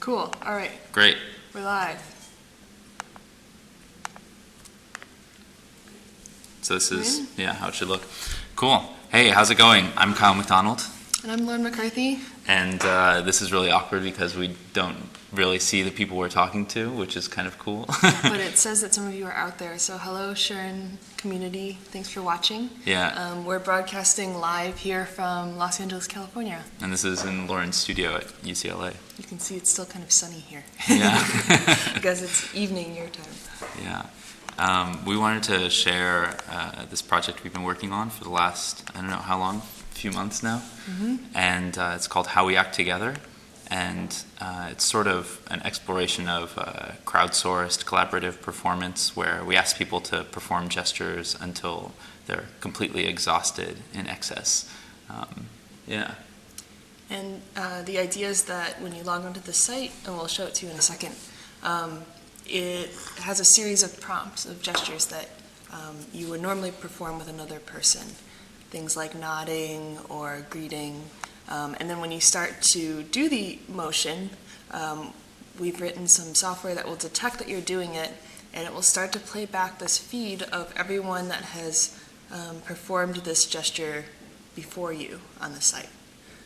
Cool. All right. Great. We're live. So this is, how it should look. Cool. Hey, how's it going? I'm Kyle Mcdonald. And I'm Lauren Mccarthy. And this is really awkward because we don't really see the people we're talking to, which is kind of cool. But it says that some of you are out there. So hello, Schirn community. Thanks for watching. Yeah. We're broadcasting live here from Los Angeles, California. And this is in Lauren's studio at UCLA. You can see it's still kind of sunny here. Yeah. Because it's evening your time. Yeah. We wanted to share this project we've been working on for the last, I don't know how long, few months now. Mm-hmm. And it's called How We Act Together. And it's sort of an exploration of crowdsourced collaborative performance where we ask people to perform gestures until they're completely exhausted in excess. Yeah. And the idea is that when you log onto the site, and we'll show it to you in a second, it has a series of prompts of gestures that you would normally perform with another person. Things like nodding or greeting. And then when you start to do the motion, we've written some software that will detect that you're doing it, and it will start to play back this feed of everyone that has performed this gesture before you on the site.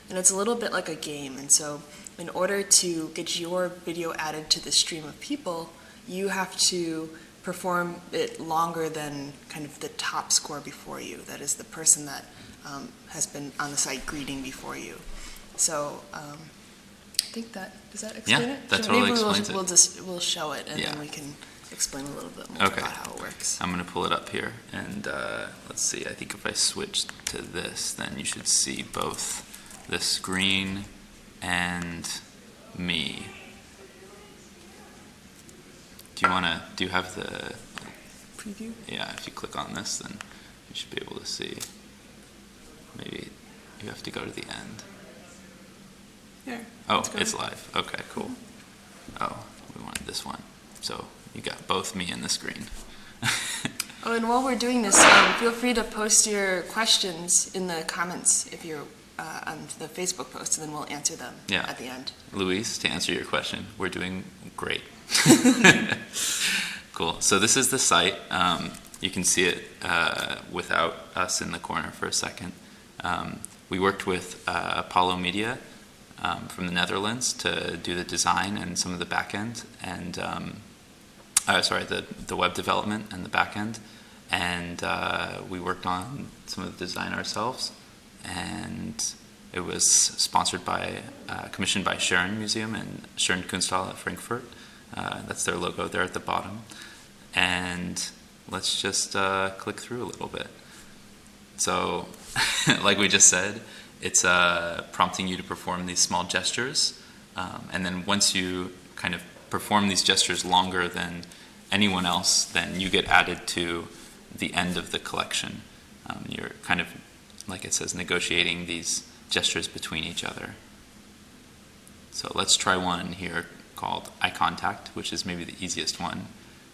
And it's a little bit like a game, and so in order to get your video added to the stream of people, you have to perform it longer than kind of the top score before you. That is the person that has been on the site greeting before you. So I think does that explain it? That totally explains it. We'll show it, and then we can explain a little bit more about how it works. I'm going to pull it up here, and let's see, I think if I switch to this, then you should see both the screen and me. Do you have the preview? Yeah, if you click on this, then you should be able to see. Maybe you have to go to the end. Here. Oh, it's live. Okay, cool. Oh, we wanted this one. So you got both me and the screen. Oh, and while we're doing this, feel free to post your questions in the comments if you're on the Facebook post, and then we'll answer them at the end. Luis, to answer your question, we're doing great. Cool. So this is the site. You can see it without us in the corner for a second. We worked with Apollo Media from the Netherlands to do the design and some of the back end, and the web development and the back end. And we worked on some of the design ourselves, and it was sponsored by, commissioned by Schirn Museum and Schirn Kunsthalle at Frankfurt. That's their logo there at the bottom. And let's just click through a little bit. So, like we just said, it's prompting you to perform these small gestures. And then once you kind of perform these gestures longer than anyone else, then you get added to the end of the collection. You're kind of, like it says, negotiating these gestures between each other. So let's try one here called eye contact, which is maybe the easiest one.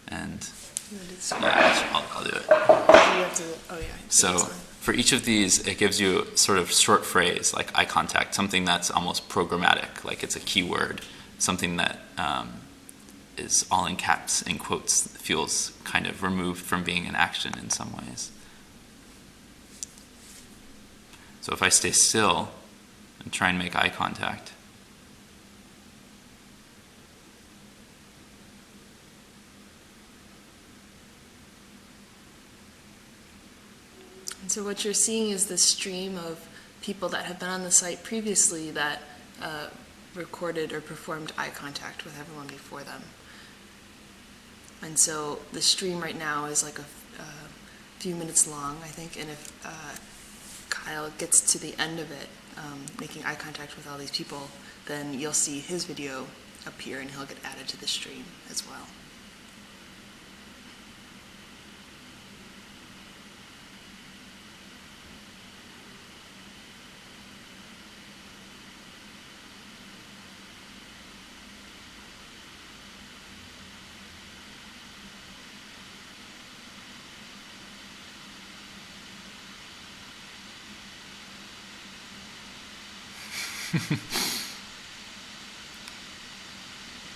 And I'll do it. So for each of these, it gives you sort of short phrase like eye contact, something that's almost programmatic, like it's a keyword, something that is all in caps, in quotes, feels kind of removed from being an action in some ways. So if I stay still and try and make eye contact, and so what you're seeing is the stream of people that have been on the site previously that recorded or performed eye contact with everyone before them. And so the stream right now is like a few minutes long, I think, and if Kyle gets to the end of it, making eye contact with all these people, then you'll see his video appear and he'll get added to the stream as well.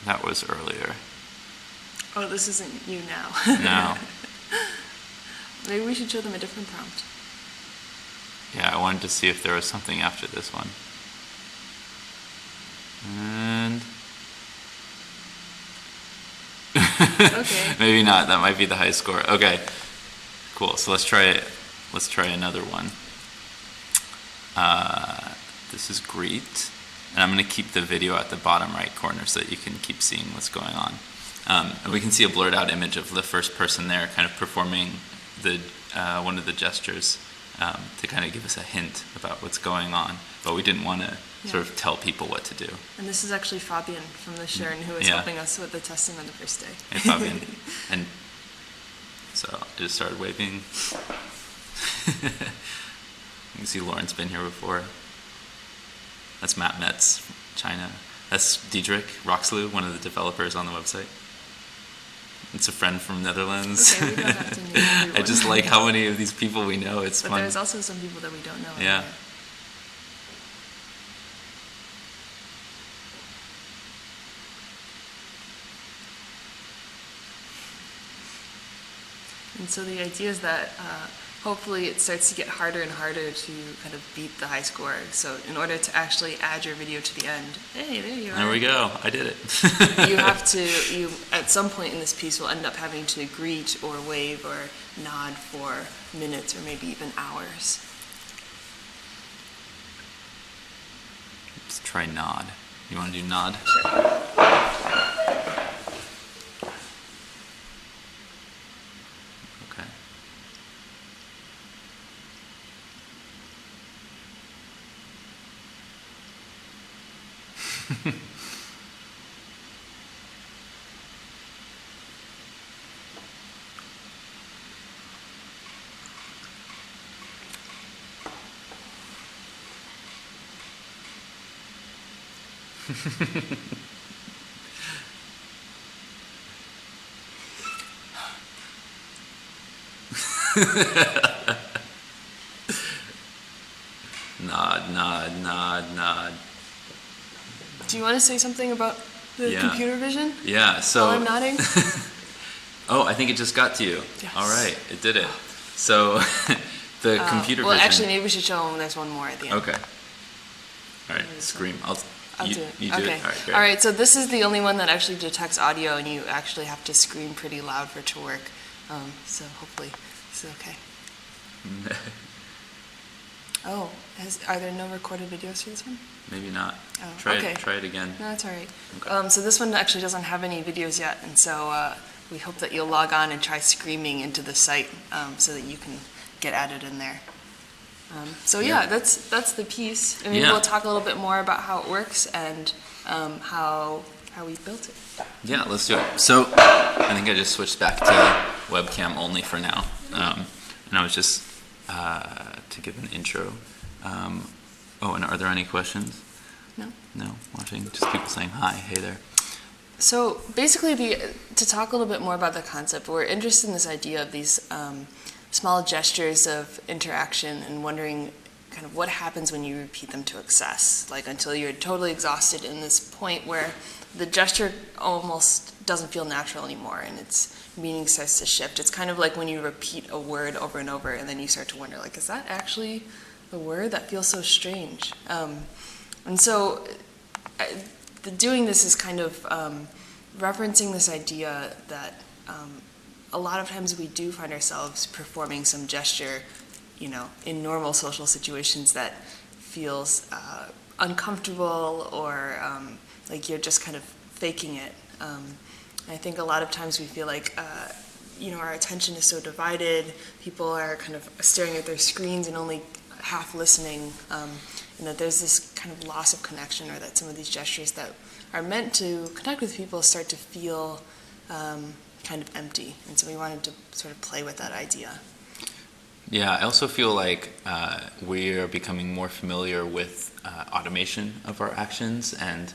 That was earlier. Oh, this isn't you now. No. Maybe we should show them a different prompt. Yeah, I wanted to see if there was something after this one. And Okay. maybe not. That might be the high score. Okay. Cool. So let's try it. Let's try another one. This is great. And I'm going to keep the video at the bottom right corner so that you can keep seeing what's going on. And we can see a blurred out image of the first person there kind of performing the one of the gestures to kind of give us a hint about what's going on. But we didn't want to sort of tell people what to do. And this is actually Fabian from the Schirn who was helping us with the testing on the first day. Hey, Fabian. And so I just started waving. You can see Lauren's been here before. That's Matt Metz, China. That's Diedrich Roxlu, one of the developers on the website. It's a friend from Netherlands. Okay, we don't have to name everyone. I just like how many of these people we know. It's but fun. there's also some people that we don't know. Yeah. And so the idea is that hopefully it starts to get harder and harder to kind of beat the high score. So in order to actually add your video to the end, hey, there you are. There we go. I did it. You have to, at some point in this piece will end up having to greet or wave or nod for minutes or maybe even hours. Let's try nod. You want to do nod? Sure. Okay. Nod, nod, nod, nod. Do you want to say something about the Yeah. computer vision? Yeah, so... While I'm nodding? Oh, I think it just got to you. Yes. All right, it did it. So, the computer well, vision... actually, maybe we should show them there's one more at the end. Okay. All right, scream. I'll you, do it. You do okay. it? All right, great. All right, so this is the only one that actually detects audio, and you actually have to scream pretty loud for it to work. So hopefully this is okay. Oh, are there no recorded videos for this one? Maybe not. Oh, Try okay. it. Try it again. No, that's all right. Okay. So this one actually doesn't have any videos yet, and so we hope that you'll log on and try screaming into the site so that you can get added in there. So yeah, that's the piece. And maybe Yeah. we'll talk a little bit more about how it works and how we built it. Yeah, let's do it. So, I think I just switched back to webcam only for now. And I was just, to give an intro. Oh, and are there any questions? No? No? Watching? Just people saying hi. Hey there. So basically, to talk a little bit more about the concept, we're interested in this idea of these small gestures of interaction and wondering kind of what happens when you repeat them to excess, like until you're totally exhausted in this point where the gesture almost doesn't feel natural anymore and its meaning starts to shift. It's kind of like when you repeat a word over and over and then you start to wonder, like, is that actually the word? That feels so strange. And so doing this is kind of referencing this idea that a lot of times we do find ourselves performing some gesture, in normal social situations that feels uncomfortable or like you're just kind of faking it. I think a lot of times we feel like, our attention is so divided, people are kind of staring at their screens and only half listening, and that there's this kind of loss of connection, or that some of these gestures that are meant to connect with people start to feel kind of empty. And so we wanted to sort of play with that idea. Yeah, I also feel like we are becoming more familiar with automation of our actions, and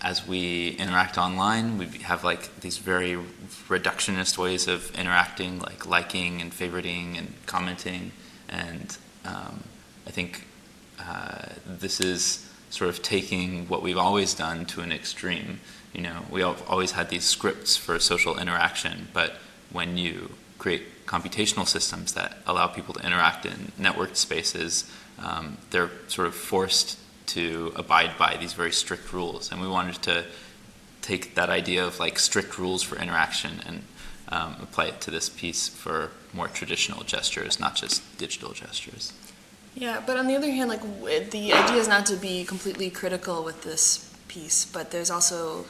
as we interact online, we have like these very reductionist ways of interacting, like liking and favoriting and commenting, and I think this is sort of taking what we've always done to an extreme. We have always had these scripts for social interaction, but when you create computational systems that allow people to interact in networked spaces, they're sort of forced to abide by these very strict rules. And we wanted to take that idea of like strict rules for interaction and apply it to this piece for more traditional gestures, not just digital gestures. Yeah, but on the other hand, like the idea is not to be completely critical with this piece, but there's also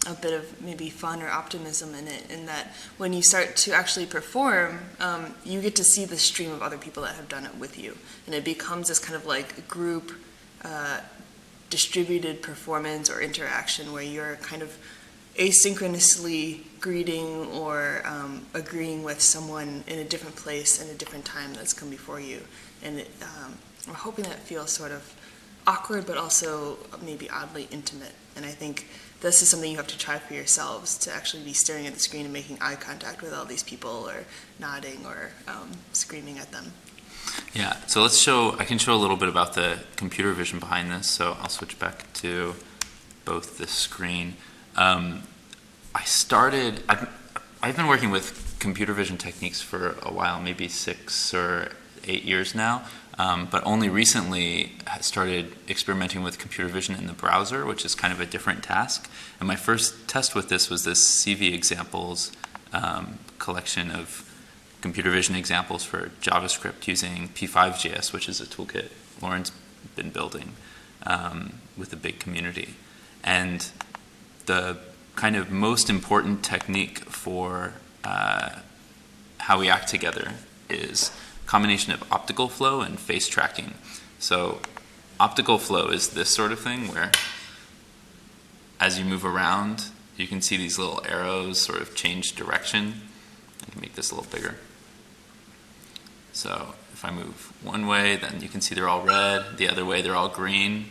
a bit of maybe fun or optimism in it, in that when you start to actually perform, you get to see the stream of other people that have done it with you, and it becomes this kind of like group distributed performance or interaction where you're kind of asynchronously greeting or agreeing with someone in a different place and a different time that's come before you. And we're hoping that feels sort of awkward, but also maybe oddly intimate. And I think this is something you have to try for yourselves, to actually be staring at the screen and making eye contact with all these people, or nodding, or screaming at them. Yeah, so I can show a little bit about the computer vision behind this. So I'll switch back to both the screen. I've been working with computer vision techniques for a while, maybe 6 or 8 years now, but only recently started experimenting with computer vision in the browser, which is kind of a different task. And my first test with this was this CV examples collection of computer vision examples for JavaScript using P5.js, which is a toolkit Lauren's been building with a big community. And the kind of most important technique for how we act together is a combination of optical flow and face tracking. So optical flow is this sort of thing where as you move around, you can see these little arrows sort of change direction. I can make this a little bigger. So if I move one way, then you can see they're all red. The other way, they're all green.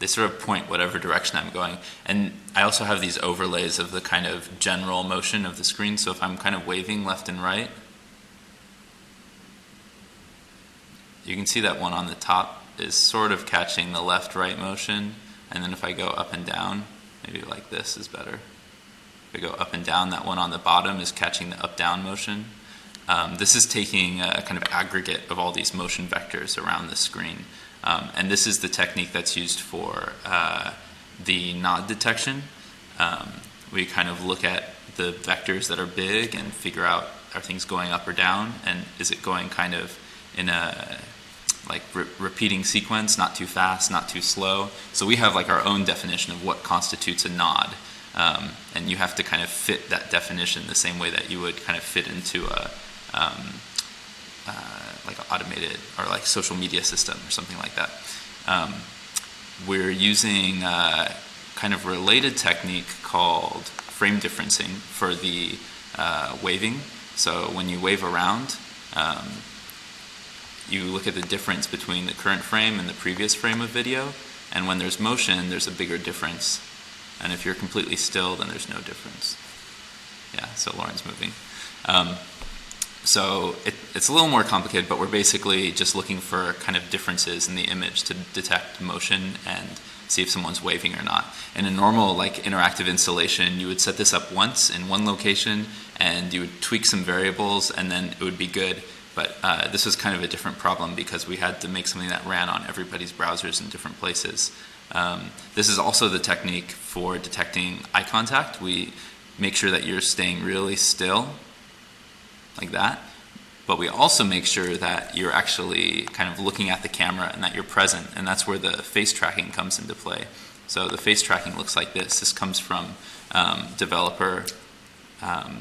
They sort of point whatever direction I'm going. And I also have these overlays of the kind of general motion of the screen. So if I'm kind of waving left and right, you can see that one on the top is sort of catching the left-right motion. And then if I go up and down, maybe like this is better. If I go up and down, that one on the bottom is catching the up-down motion. This is taking a kind of aggregate of all these motion vectors around the screen. And this is the technique that's used for the nod detection. We kind of look at the vectors that are big and figure out, are things going up or down, and is it going kind of in a like repeating sequence, not too fast, not too slow. So we have like our own definition of what constitutes a nod. And you have to kind of fit that definition the same way that you would kind of fit into a like an automated or like social media system or something like that. We're using a kind of related technique called frame differencing for the waving. So when you wave around, you look at the difference between the current frame and the previous frame of video, and when there's motion, there's a bigger difference. And if you're completely still, then there's no difference. Yeah, so Lauren's moving. So it's a little more complicated, but we're basically just looking for kind of differences in the image to detect motion and see if someone's waving or not. In a normal like interactive installation, you would set this up once in one location and you would tweak some variables and then it would be good. But this was kind of a different problem because we had to make something that ran on everybody's browsers in different places. This is also the technique for detecting eye contact. We make sure that you're staying really still, like that, but we also make sure that you're actually kind of looking at the camera and that you're present, and that's where the face tracking comes into play. So the face tracking looks like this. This comes from a developer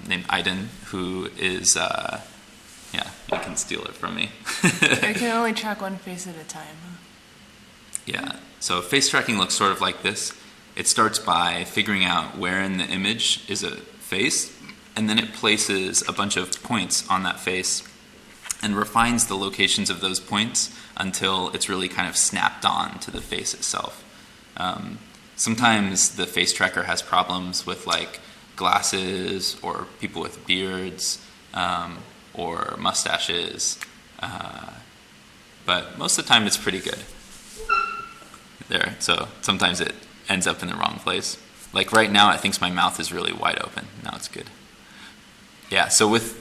named Aiden, who is, yeah, you can steal it from me. I can only track one face at a time. Yeah, so face tracking looks sort of like this. It starts by figuring out where in the image is a face, and then it places a bunch of points on that face and refines the locations of those points until it's really kind of snapped on to the face itself. Sometimes the face tracker has problems with like glasses or people with beards or mustaches, but most of the time it's pretty good. there. So sometimes it ends up in the wrong place. Like right now, it thinks my mouth is really wide open. Now it's good. Yeah. So with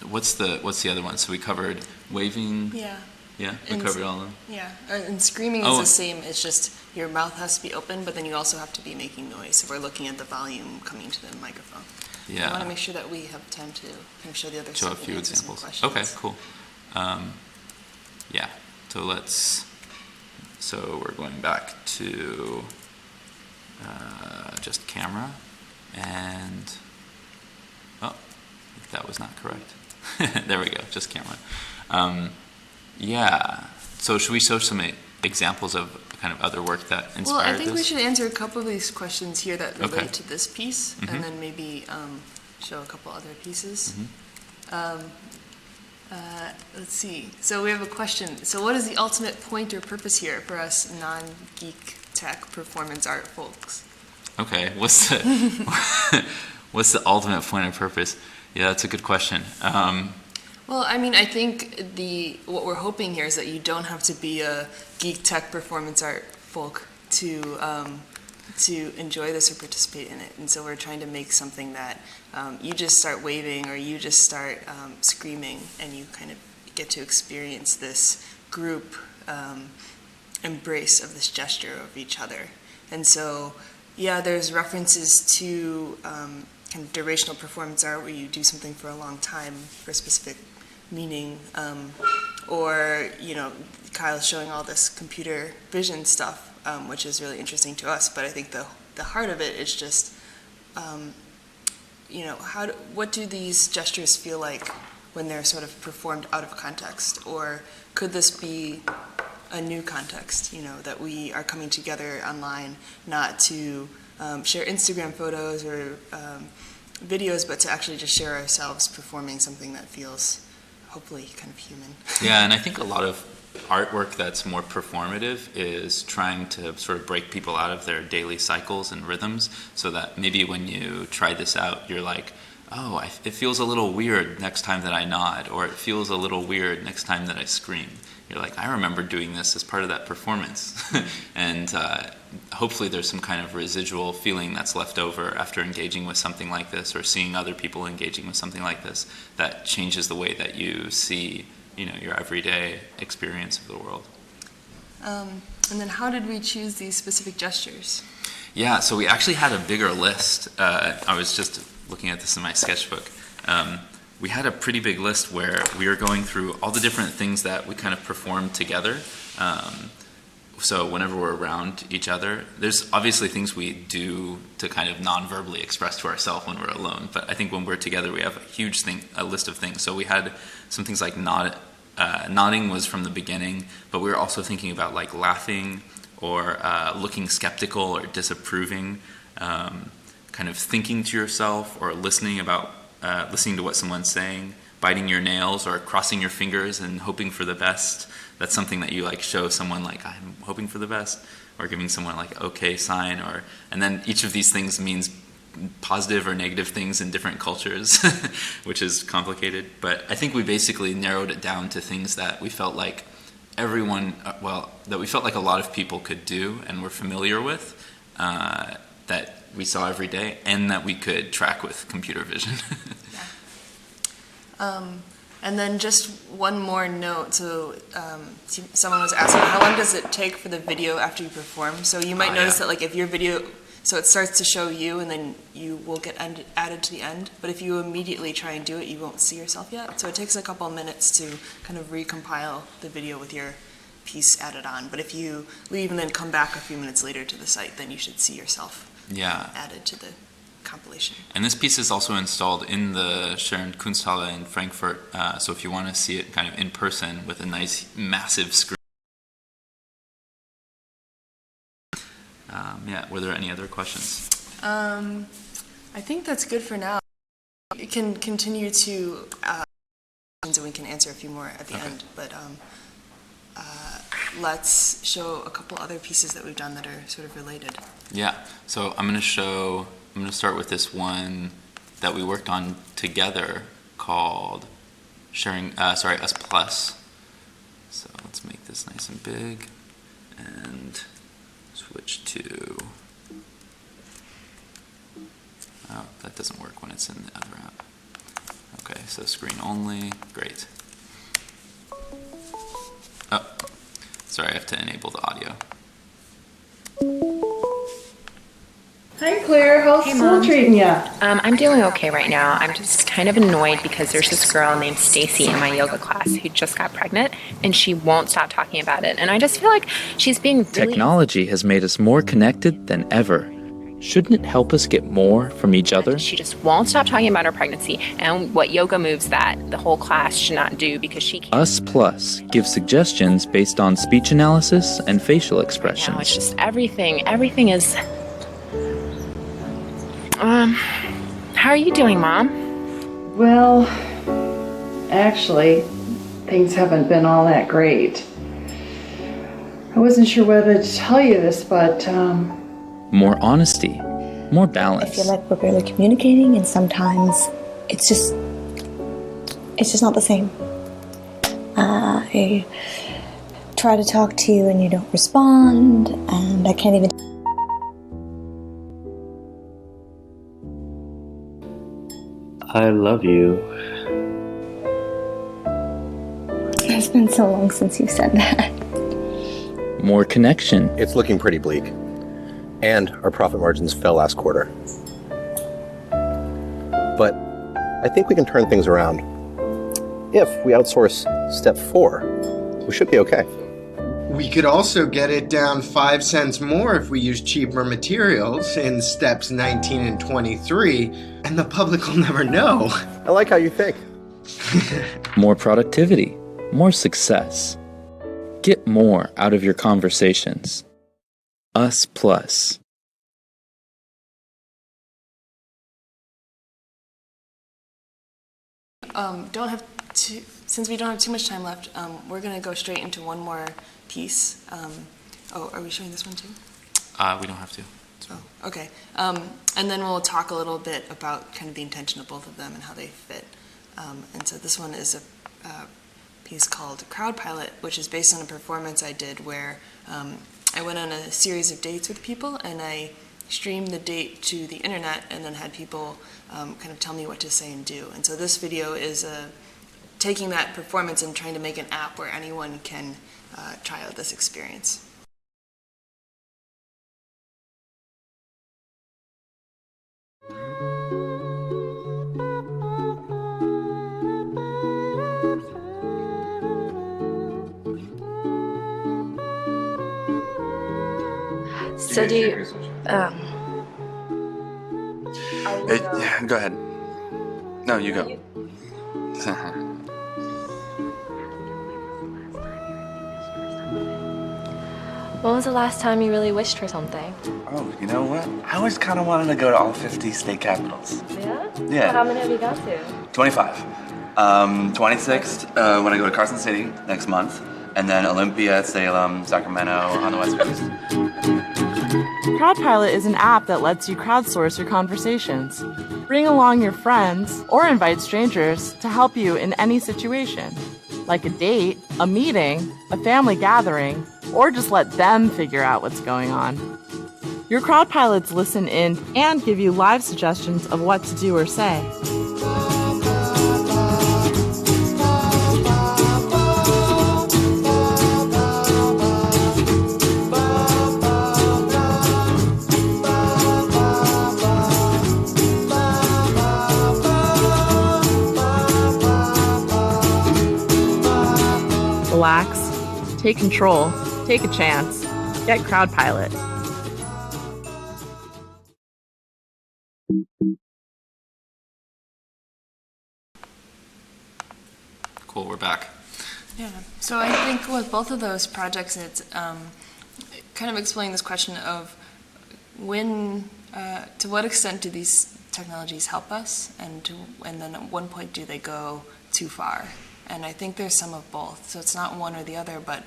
what's the other one? So we covered waving. Yeah. Yeah. We covered all of them. Yeah. And screaming is the same. It's just your mouth has to be open, but then you also have to be making noise. So we're looking at the volume coming to the microphone. Yeah. I want to make sure that we have time to kind of show the other show a stuff few and answer some examples. questions. Okay. Cool. Yeah. So we're going back to just camera, and I think that was not correct. There we go, just camera. Yeah. So should we show some examples of kind of other work that inspired this? Well, I think we should answer a couple of these questions here that relate Okay. to this piece, Mhm. and then maybe show a couple other pieces. Mhm. Let's see. So we have a question. So what is the ultimate point or purpose here for us non-geek tech performance art folks? Okay, what's the ultimate point of purpose? Yeah, that's a good question. Well, I mean, I think what we're hoping here is that you don't have to be a geek tech performance art folk to enjoy this or participate in it. And so we're trying to make something that you just start waving or you just start screaming, and you kind of get to experience this group embrace of this gesture of each other. And so, yeah, there's references to kind of durational performance art where you do something for a long time for a specific meaning, or, you know, Kyle's showing all this computer vision stuff, which is really interesting to us. But I think the heart of it is just, you know, what do these gestures feel like when they're sort of performed out of context? Or could this be a new context, you know, that we are coming together online not to share Instagram photos or videos, but to actually just share ourselves performing something that feels hopefully kind of human. Yeah, and I think a lot of artwork that's more performative is trying to sort of break people out of their daily cycles and rhythms, so that maybe when you try this out, you're like, oh, it feels a little weird next time that I nod, or it feels a little weird next time that I scream. You're like, I remember doing this as part of that performance. And hopefully there's some kind of residual feeling that's left over after engaging with something like this, or seeing other people engaging with something like this, that changes the way that you see, you know, your everyday experience of the world. And then how did we choose these specific gestures? Yeah, so we actually had a bigger list. I was just looking at this in my sketchbook. We had a pretty big list where we were going through all the different things that we kind of performed together. So whenever we're around each other, there's obviously things we do to kind of non-verbally express to ourselves when we're alone. But I think when we're together, we have a list of things. So we had some things like nodding was from the beginning, but we were also thinking about like laughing or looking skeptical or disapproving, kind of thinking to yourself or listening to what someone's saying, biting your nails or crossing your fingers and hoping for the best. That's something that you like show someone, like, I'm hoping for the best, or giving someone like okay sign, and then each of these things means positive or negative things in different cultures, which is complicated. But I think we basically narrowed it down to things that we felt like that we felt like a lot of people could do and were familiar with, that we saw every day, and that we could track with computer vision. Yeah. And then just one more note. So someone was asking, how long does it take for the video after you perform? So you might notice that, like, if your video, so it starts to show you, and then you will get added to the end. But if you immediately try and do it, you won't see yourself yet. So it takes a couple of minutes to kind of recompile the video with your piece added on. But if you leave and then come back a few minutes later to the site, then you should see yourself added to the compilation. And this piece is also installed in the Schirn Kunsthalle in Frankfurt, so if you want to see it kind of in person with a nice massive screen. Were there any other questions? I think that's good for now. You can continue to and we can answer a few more at the end, but let's show a couple other pieces that we've done that are sort of related. Yeah, so I'm going to start with this one that we worked on together called Us Plus. So let's make this nice and big. and switch to, oh, that doesn't work when it's in the other app. Okay, so screen only, great. Oh, sorry, I have to enable the audio. Hi Claire, how's Hey, school Mom. treating you? I'm doing okay right now. I'm just kind of annoyed because there's this girl named Stacy in my yoga class who just got pregnant and she won't stop talking about it. And I just feel like she's being really... Technology has made us more connected than ever. Shouldn't it help us get more from each other? She just won't stop talking about her pregnancy and what yoga moves that the whole class should not do because she can't. Us Plus gives suggestions based on speech analysis and facial Now it's expressions. just everything is... how are you doing, Mom? Well, actually, things haven't been all that great. I wasn't sure whether to tell you this, but, More honesty, more I balance. feel like we're barely communicating, and sometimes it's just not the same. I try to talk to you and you don't respond, and I can't even. I love you. It's been so long since you said that. More connection. It's looking pretty bleak. And our profit margins fell last quarter. But I think we can turn things around. If we outsource step 4, we should be okay. We could also get it down 5 cents more if we use cheaper materials in steps 19 and 23, and the public will never know. I like how you think. More productivity, more success. Get more out of your conversations. Us Plus. Since we don't have too much time left, we're going to go straight into one more piece. Oh, are we showing this one too? We don't have to. Oh, okay. And then we'll talk a little bit about kind of the intention of both of them and how they fit. And so this one is a piece called Crowd Pilot, which is based on a performance I did where I went on a series of dates with people and I streamed the date to the internet and then had people kind of tell me what to say and do. And so this video is taking that performance and trying to make an app where anyone can try out this experience. So do you... Go ahead. No, you go. When was the last time you really wished for something? Oh, you know what? I always kind of wanted to go to all 50 state capitals. Yeah? Yeah. How many have you got to? 25. 26th when I go to Carson City next month, and then Olympia, Salem, Sacramento on the West Coast. CrowdPilot is an app that lets you crowdsource your conversations. Bring along your friends or invite strangers to help you in any situation, like a date, a meeting, a family gathering, or just let them figure out what's going on. Your crowd pilots listen in and give you live suggestions of what to do or say. Relax, take control, take a chance, get CrowdPilot. Cool, we're back. Yeah, so I think with both of those projects, it's kind of exploring this question of when, to what extent do these technologies help us, and then at one point do they go too far? And I think there's some of both, so it's not one or the other, but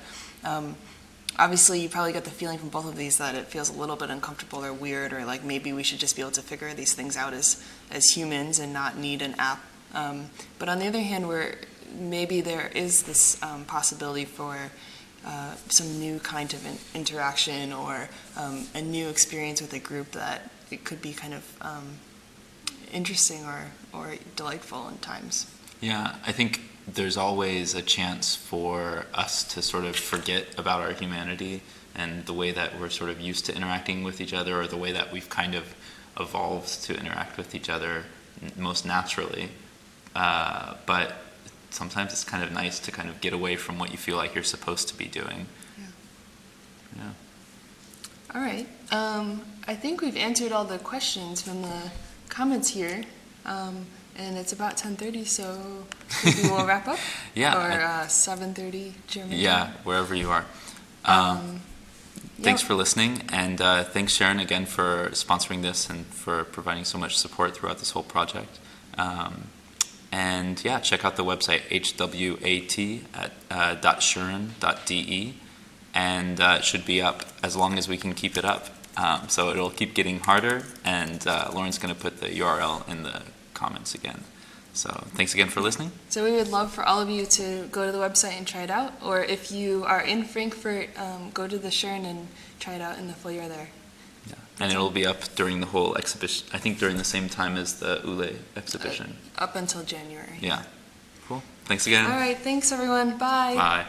obviously you probably get the feeling from both of these that it feels a little bit uncomfortable or weird, or like maybe we should just be able to figure these things out as humans and not need an app. But on the other hand, maybe there is this possibility for some new kind of interaction or a new experience with a group that it could be kind of interesting or delightful in times. Yeah, I think there's always a chance for us to sort of forget about our humanity and the way that we're sort of used to interacting with each other, or the way that we've kind of evolved to interact with each other most naturally. But sometimes it's kind of nice to kind of get away from what you feel like you're supposed to be doing. Yeah. All right. I think we've answered all the questions from the comments here. And it's about 10:30, so maybe we'll wrap up? Yeah. Or 7:30 German Yeah, time? wherever you are. Thanks for listening, and thanks, Schirn, again for sponsoring this and for providing so much support throughout this whole project. And yeah, check out the website hwat.schirn.de, and it should be up as long as we can keep it up. So it'll keep getting harder, and Lauren's going to put the URL in the comments again. So thanks again for listening. So we would love for all of you to go to the website and try it out, or if you are in Frankfurt, go to the Schirn and try it out in the foyer there. Yeah. And it'll be up during the whole exhibition, I think during the same time as the ULE exhibition. Up until January. Yeah. Cool. Thanks again. All right, thanks everyone. Bye. Bye.